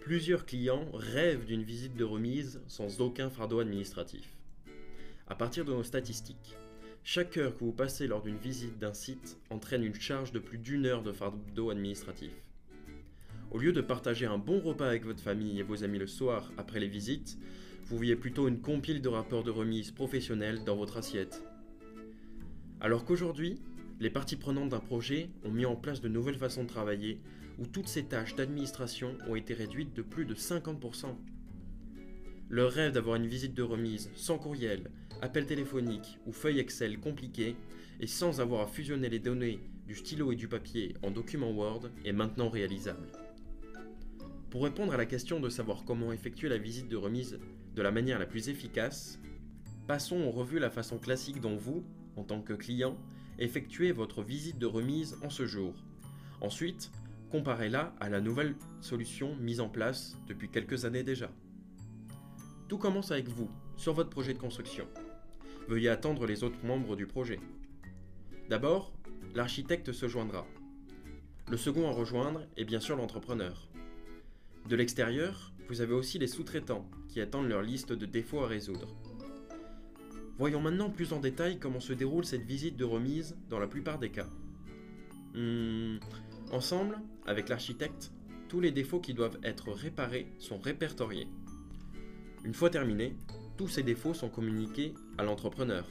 Plusieurs clients rêvent d'une visite de remise sans aucun fardeau administratif. À partir de nos statistiques, chaque heure que vous passez lors d'une visite d'un site entraîne une charge de plus d'une heure de fardeau administratif. Au lieu de partager un bon repas avec votre famille et vos amis le soir après les visites, vous voyez plutôt une compile de rapports de remise professionnels dans votre assiette. Alors qu'aujourd'hui, les parties prenantes d'un projet ont mis en place de nouvelles façons de travailler où toutes ces tâches d'administration ont été réduites de plus de 50%. Leur rêve d'avoir une visite de remise sans courriel, appel téléphonique ou feuille Excel compliquée et sans avoir à fusionner les données du stylo et du papier en document Word est maintenant réalisable. Pour répondre à la question de savoir comment effectuer la visite de remise de la manière la plus efficace, passons en revue la façon classique dont vous, en tant que client, effectuez votre visite de remise en ce jour. Ensuite, comparez-la à la nouvelle solution mise en place depuis quelques années déjà. Tout commence avec vous, sur votre projet de construction. Veuillez attendre les autres membres du projet. D'abord, l'architecte se joindra. Le second à rejoindre est bien sûr l'entrepreneur. De l'extérieur, vous avez aussi les sous-traitants qui attendent leur liste de défauts à résoudre. Voyons maintenant plus en détail comment se déroule cette visite de remise dans la plupart des cas. Ensemble, avec l'architecte, tous les défauts qui doivent être réparés sont répertoriés. Une fois terminés, tous ces défauts sont communiqués à l'entrepreneur.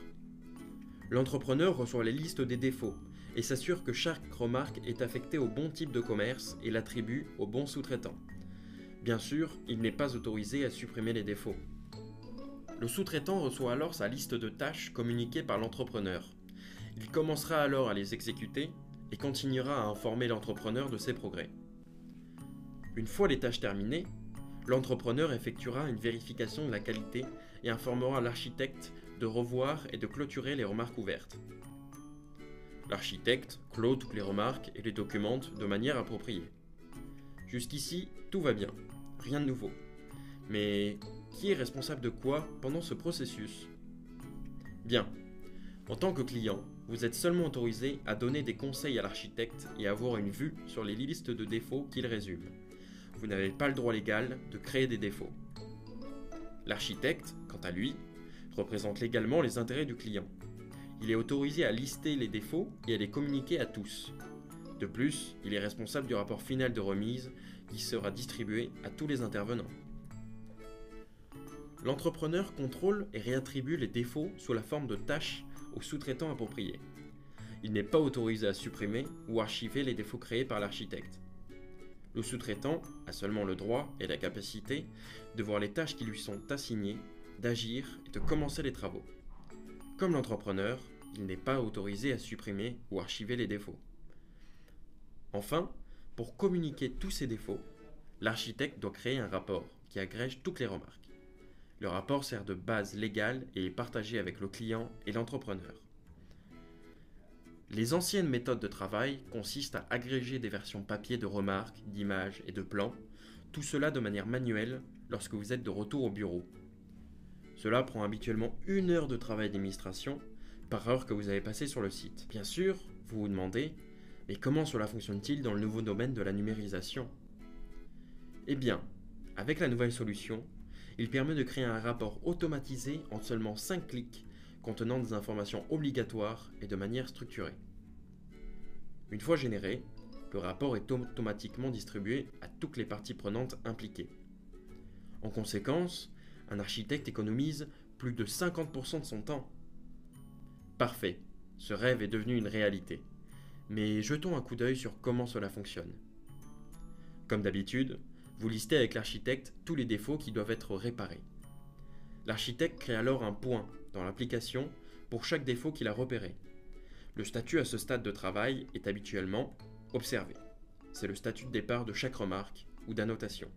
L'entrepreneur reçoit les listes des défauts et s'assure que chaque remarque est affectée au bon type de commerce et l'attribue au bon sous-traitant. Bien sûr, il n'est pas autorisé à supprimer les défauts. Le sous-traitant reçoit alors sa liste de tâches communiquée par l'entrepreneur. Il commencera alors à les exécuter et continuera à informer l'entrepreneur de ses progrès. Une fois les tâches terminées, l'entrepreneur effectuera une vérification de la qualité et informera l'architecte de revoir et de clôturer les remarques ouvertes. L'architecte clôt toutes les remarques et les documente de manière appropriée. Jusqu'ici, tout va bien, rien de nouveau. Mais qui est responsable de quoi pendant ce processus ? Bien, en tant que client, vous êtes seulement autorisé à donner des conseils à l'architecte et à avoir une vue sur les listes de défauts qu'il résume. Vous n'avez pas le droit légal de créer des défauts. L'architecte, quant à lui, représente légalement les intérêts du client. Il est autorisé à lister les défauts et à les communiquer à tous. De plus, il est responsable du rapport final de remise qui sera distribué à tous les intervenants. L'entrepreneur contrôle et réattribue les défauts sous la forme de tâches aux sous-traitants appropriés. Il n'est pas autorisé à supprimer ou archiver les défauts créés par l'architecte. Le sous-traitant a seulement le droit et la capacité de voir les tâches qui lui sont assignées, d'agir et de commencer les travaux. Comme l'entrepreneur, il n'est pas autorisé à supprimer ou archiver les défauts. Enfin, pour communiquer tous ces défauts, l'architecte doit créer un rapport qui agrège toutes les remarques. Le rapport sert de base légale et est partagé avec le client et l'entrepreneur. Les anciennes méthodes de travail consistent à agréger des versions papier de remarques, d'images et de plans, tout cela de manière manuelle lorsque vous êtes de retour au bureau. Cela prend habituellement 1 heure de travail d'administration par heure que vous avez passé sur le site. Bien sûr, vous vous demandez, mais comment cela fonctionne-t-il dans le nouveau domaine de la numérisation ? Eh bien, avec la nouvelle solution, il permet de créer un rapport automatisé en seulement 5 clics contenant des informations obligatoires et de manière structurée. Une fois généré, le rapport est automatiquement distribué à toutes les parties prenantes impliquées. En conséquence, un architecte économise plus de 50% de son temps. Parfait, ce rêve est devenu une réalité. Mais jetons un coup d'œil sur comment cela fonctionne. Comme d'habitude, vous listez avec l'architecte tous les défauts qui doivent être réparés. L'architecte crée alors un point dans l'application pour chaque défaut qu'il a repéré. Le statut à ce stade de travail est habituellement « Observé ». C'est le statut de départ de chaque remarque ou d'annotation.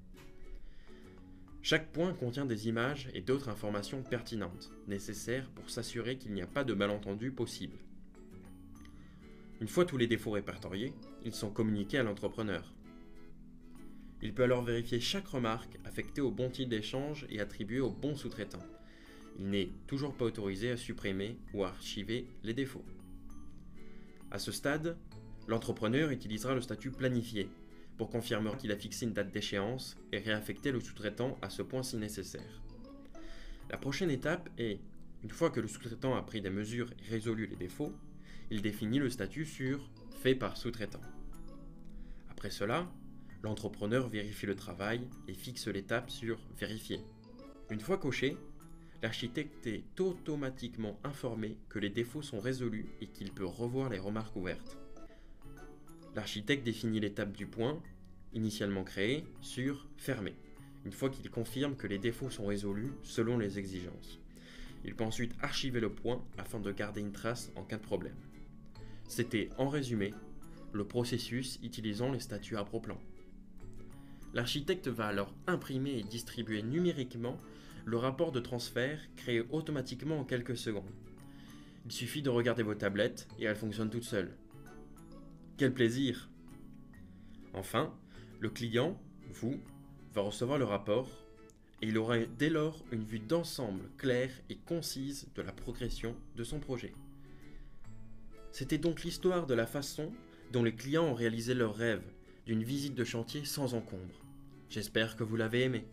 Chaque point contient des images et d'autres informations pertinentes, nécessaires pour s'assurer qu'il n'y a pas de malentendu possible. Une fois tous les défauts répertoriés, ils sont communiqués à l'entrepreneur. Il peut alors vérifier chaque remarque affectée au bon type d'échange et attribuée au bon sous-traitant. Il n'est toujours pas autorisé à supprimer ou à archiver les défauts. À ce stade, l'entrepreneur utilisera le statut planifié pour confirmer qu'il a fixé une date d'échéance et réaffecter le sous-traitant à ce point si nécessaire. La prochaine étape est, une fois que le sous-traitant a pris des mesures et résolu les défauts, il définit le statut sur « fait par sous-traitant ». Après cela, l'entrepreneur vérifie le travail et fixe l'étape sur « vérifier ». Une fois coché, l'architecte est automatiquement informé que les défauts sont résolus et qu'il peut revoir les remarques ouvertes. L'architecte définit l'étape du point, initialement créé, sur « fermer », une fois qu'il confirme que les défauts sont résolus selon les exigences. Il peut ensuite archiver le point afin de garder une trace en cas de problème. C'était, en résumé, le processus utilisant les statuts Approplan. L'architecte va alors imprimer et distribuer numériquement le rapport de transfert créé automatiquement en quelques secondes. Il suffit de regarder vos tablettes et elles fonctionnent toutes seules. Quel plaisir! Enfin, le client, vous, va recevoir le rapport et il aura dès lors une vue d'ensemble claire et concise de la progression de son projet. C'était donc l'histoire de la façon dont les clients ont réalisé leur rêve d'une visite de chantier sans encombre. J'espère que vous l'avez aimé.